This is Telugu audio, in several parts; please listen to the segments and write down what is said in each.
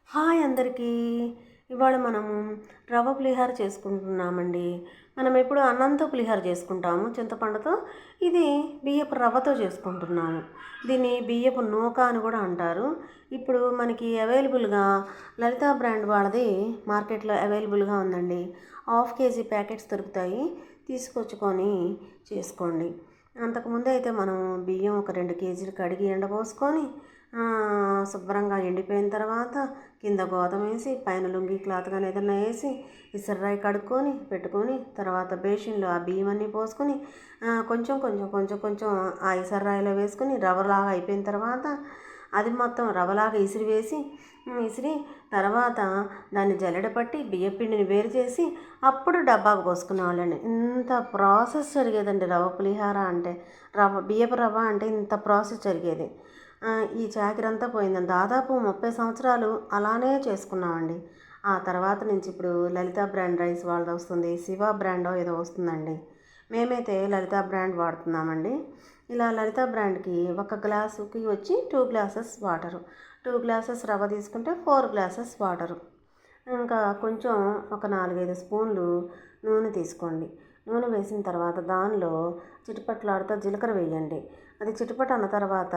హాయ్ అందరికీ. ఇవాళ మనము రవ్వ పులిహోర చేసుకుంటున్నామండి. మనం ఎప్పుడు అన్నంతో పులిహోర చేసుకుంటాము చింతపండుతో. ఇది బియ్యపు రవ్వతో చేసుకుంటున్నాము. దీన్ని బియ్యపు నూక అని కూడా అంటారు. ఇప్పుడు మనకి అవైలబుల్గా లలితా బ్రాండ్ వాళ్ళది మార్కెట్లో అవైలబుల్గా ఉందండి. 1/2 కేజీ ప్యాకెట్స్ దొరుకుతాయి, తీసుకొచ్చుకొని చేసుకోండి. అంతకుముందు అయితే మనం బియ్యం ఒక 2 కేజీలు కడిగి ఎండపోసుకొని శుభ్రంగా ఎండిపోయిన తర్వాత కింద గోతం వేసి పైన లుంగి క్లాత్ కానీ ఏదైనా వేసి ఇసర్రాయి కడుక్కొని పెట్టుకొని తర్వాత బేషన్లో ఆ బియ్యం అన్నీ పోసుకొని కొంచెం కొంచెం కొంచెం కొంచెం ఆ ఇసర్రాయిలో వేసుకొని రవ్వలాగా అయిపోయిన తర్వాత అది మొత్తం రవ్వలాగా ఇసిరి తర్వాత దాన్ని జల్లెడ పట్టి బియ్యపిండిని వేరు చేసి అప్పుడు డబ్బాకు పోసుకునే వాళ్ళండి. ఇంత ప్రాసెస్ జరిగేదండి రవ్వ పులిహార అంటే. బియ్యపు రవ్వ అంటే ఇంత ప్రాసెస్ జరిగేది. ఈ చాకిరంతా పోయిందండి. దాదాపు 30 సంవత్సరాలు అలానే చేసుకున్నామండి. ఆ తర్వాత నుంచి ఇప్పుడు లలితా బ్రాండ్ రైస్ వాళ్ళది వస్తుంది, శివ బ్రాండో ఏదో వస్తుందండి. మేమైతే లలితా బ్రాండ్ వాడుతున్నామండి. ఇలా లలితా బ్రాండ్కి ఒక గ్లాసుకి వచ్చి 2 గ్లాసెస్ వాటరు, 2 గ్లాసెస్ రవ్వ తీసుకుంటే 4 గ్లాసెస్ వాటరు. ఇంకా కొంచెం ఒక 4-5 స్పూన్లు నూనె తీసుకోండి. నూనె వేసిన తర్వాత దానిలో చిటిపట్లాడుతూ జీలకర్ర వేయండి. అది చిటిపట అన్న తర్వాత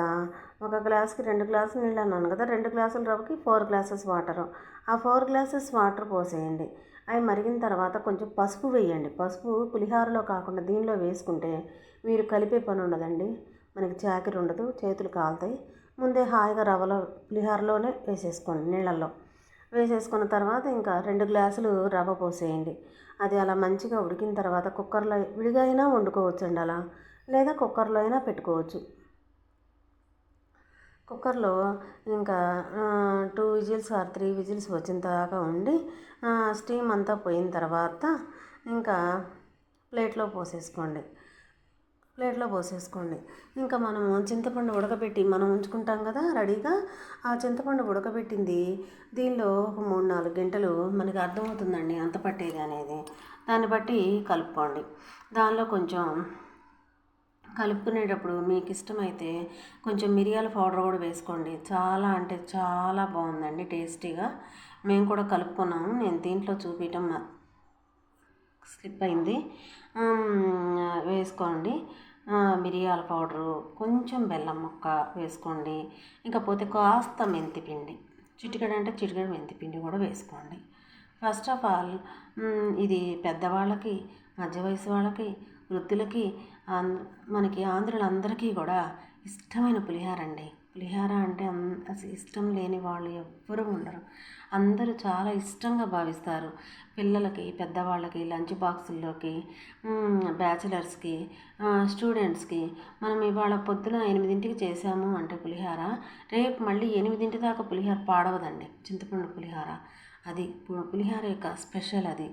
ఒక గ్లాస్కి 2 గ్లాసులు నీళ్ళు అన్నాను కదా, 2 గ్లాసుల రవ్వకి 4 గ్లాసెస్ వాటరు. ఆ 4 గ్లాసెస్ వాటర్ పోసేయండి. అవి మరిగిన తర్వాత కొంచెం పసుపు వేయండి. పసుపు పులిహోరలో కాకుండా దీనిలో వేసుకుంటే మీరు కలిపే పని ఉండదండి, మనకి చాకిరి ఉండదు, చేతులు కాలుతాయి. ముందే హాయిగా రవ్వలో పులిహోరలోనే వేసేసుకోండి. నీళ్ళల్లో వేసేసుకున్న తర్వాత ఇంకా 2 గ్లాసులు రవ్వ పోసేయండి. అది అలా మంచిగా ఉడికిన తర్వాత కుక్కర్లో విడిగా అయినా వండుకోవచ్చండి అలా, లేదా కుక్కర్లో అయినా పెట్టుకోవచ్చు. కుక్కర్లో ఇంకా 2 విజిల్స్ ఆర్ 3 విజిల్స్ వచ్చిన దాకా ఉండి స్టీమ్ అంతా పోయిన తర్వాత ఇంకా ప్లేట్లో పోసేసుకోండి. ఇంకా మనము చింతపండు ఉడకబెట్టి మనం ఉంచుకుంటాం కదా రెడీగా. ఆ చింతపండు ఉడకబెట్టింది దీనిలో ఒక 3-4 గంటలు మనకి అర్థమవుతుందండి అంత పట్టేది అనేది. దాన్ని బట్టి కలుపుకోండి. దానిలో కొంచెం కలుపుకునేటప్పుడు మీకు ఇష్టమైతే కొంచెం మిరియాల పౌడర్ కూడా వేసుకోండి. చాలా అంటే చాలా బాగుందండి టేస్టీగా. మేము కూడా కలుపుకున్నాము. నేను దీంట్లో చూపించడం స్లిప్ అయింది. వేసుకోండి. మిరియాల పౌడరు, కొంచెం బెల్లం ముక్క వేసుకోండి. ఇకపోతే కాస్త మెంతిపిండి, చిటికెడు అంటే చిటికెడు మెంతిపిండి కూడా వేసుకోండి. ఫస్ట్ ఆఫ్ ఆల్ ఇది పెద్దవాళ్ళకి, మధ్య వయసు వాళ్ళకి, వృద్ధులకి, మనకి ఆంధ్రులందరికీ కూడా ఇష్టమైన పులిహోర అండి. పులిహోర అంటే అసలు ఇష్టం లేని వాళ్ళు ఎవ్వరూ ఉండరు. అందరూ చాలా ఇష్టంగా భావిస్తారు. పిల్లలకి, పెద్దవాళ్ళకి, లంచ్ బాక్సుల్లోకి, బ్యాచిలర్స్కి, స్టూడెంట్స్కి మనం ఇవాళ పొద్దున 8ంటికి చేసాము అంటే పులిహోర, రేపు మళ్ళీ 8 దాకా పులిహోర పాడవదండి. చింతపండు పులిహోర అది పులిహోర యొక్క స్పెషల్ అది.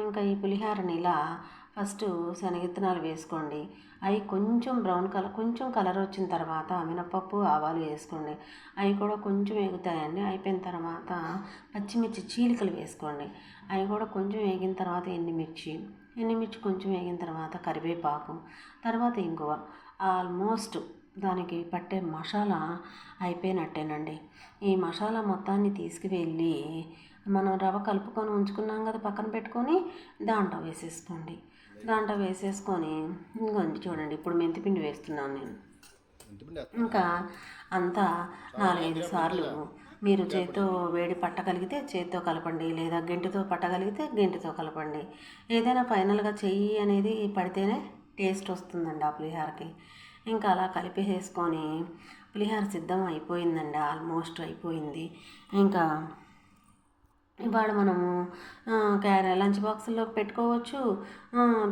ఇంకా ఈ పులిహోరని ఇలా ఫస్ట్ శనగిత్తనాలు వేసుకోండి. అవి కొంచెం బ్రౌన్ కలర్, కొంచెం కలర్ వచ్చిన తర్వాత మినపప్పు, ఆవాలు వేసుకోండి. అవి కూడా కొంచెం వేగుతాయండి. అయిపోయిన తర్వాత పచ్చిమిర్చి చీలికలు వేసుకోండి. అవి కూడా కొంచెం వేగిన తర్వాత ఎండుమిర్చి కొంచెం వేగిన తర్వాత కరివేపాకు, తర్వాత ఇంగువ. ఆల్మోస్ట్ దానికి పట్టే మసాలా అయిపోయినట్టేనండి. ఈ మసాలా మొత్తాన్ని తీసుకువెళ్ళి మనం రవ్వ కలుపుకొని ఉంచుకున్నాం కదా పక్కన పెట్టుకొని దాంట్లో వేసేసుకోండి. దాంట్లో వేసేసుకొని ఇంకొంచెం చూడండి, ఇప్పుడు మెంతిపిండి వేస్తున్నాను నేను. ఇంకా అంతా 4-5 సార్లు మీరు చేతితో వేడి పట్టగలిగితే చేతితో కలపండి, లేదా గెంటితో పట్టగలిగితే గెంటితో కలపండి. ఏదైనా ఫైనల్గా చెయ్యి అనేది పడితేనే టేస్ట్ వస్తుందండి ఆ పులిహోరకి. ఇంకా అలా కలిపేసుకొని పులిహోర సిద్ధం అయిపోయిందండి, ఆల్మోస్ట్ అయిపోయింది. ఇంకా ఇవాళ మనము లంచ్ బాక్సుల్లో పెట్టుకోవచ్చు,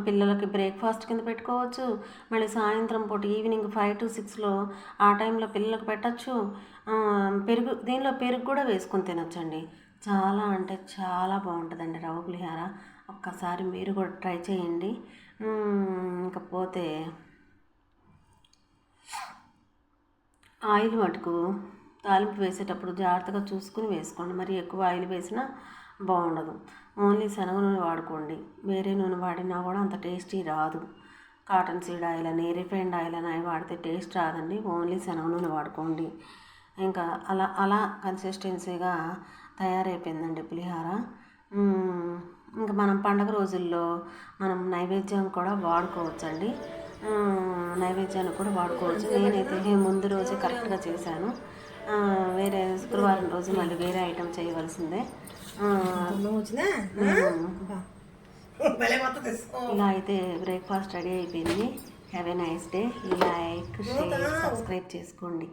పిల్లలకి బ్రేక్ఫాస్ట్ కింద పెట్టుకోవచ్చు, మళ్ళీ సాయంత్రం పూట ఈవినింగ్ 5 to 6లో ఆ టైంలో పిల్లలకు పెట్టచ్చు. దీనిలో పెరుగు కూడా వేసుకొని తినొచ్చండి. చాలా అంటే చాలా బాగుంటుందండి రవ్వ పులిహోర. ఒక్కసారి మీరు కూడా ట్రై చేయండి. ఇకపోతే ఆయిల్ మటుకు తాలింపు వేసేటప్పుడు జాగ్రత్తగా చూసుకుని వేసుకోండి. మరి ఎక్కువ ఆయిల్ వేసినా బాగుండదు. ఓన్లీ శనగ నూనె వాడుకోండి. వేరే నూనె వాడినా కూడా అంత టేస్టీ రాదు. కాటన్ సీడ్ ఆయిల్ అని, రిఫైండ్ ఆయిల్ అని అవి వాడితే టేస్ట్ రాదండి. ఓన్లీ శనగ నూనె వాడుకోండి. ఇంకా అలా అలా కన్సిస్టెన్సీగా తయారైపోయిందండి పులిహోర. ఇంకా మనం పండగ రోజుల్లో మనం నైవేద్యం కూడా వాడుకోవచ్చండి. నైవేద్యానికి కూడా వాడుకోవచ్చు. నేనైతే ముందు రోజే కరెక్ట్గా చేశాను. వేరే శుక్రవారం రోజు మళ్ళీ వేరే ఐటెం చేయవలసిందే. ఇలా అయితే బ్రేక్ఫాస్ట్ రెడీ అయిపోయింది. Have a nice day. Like, share, subscribe చేసుకోండి.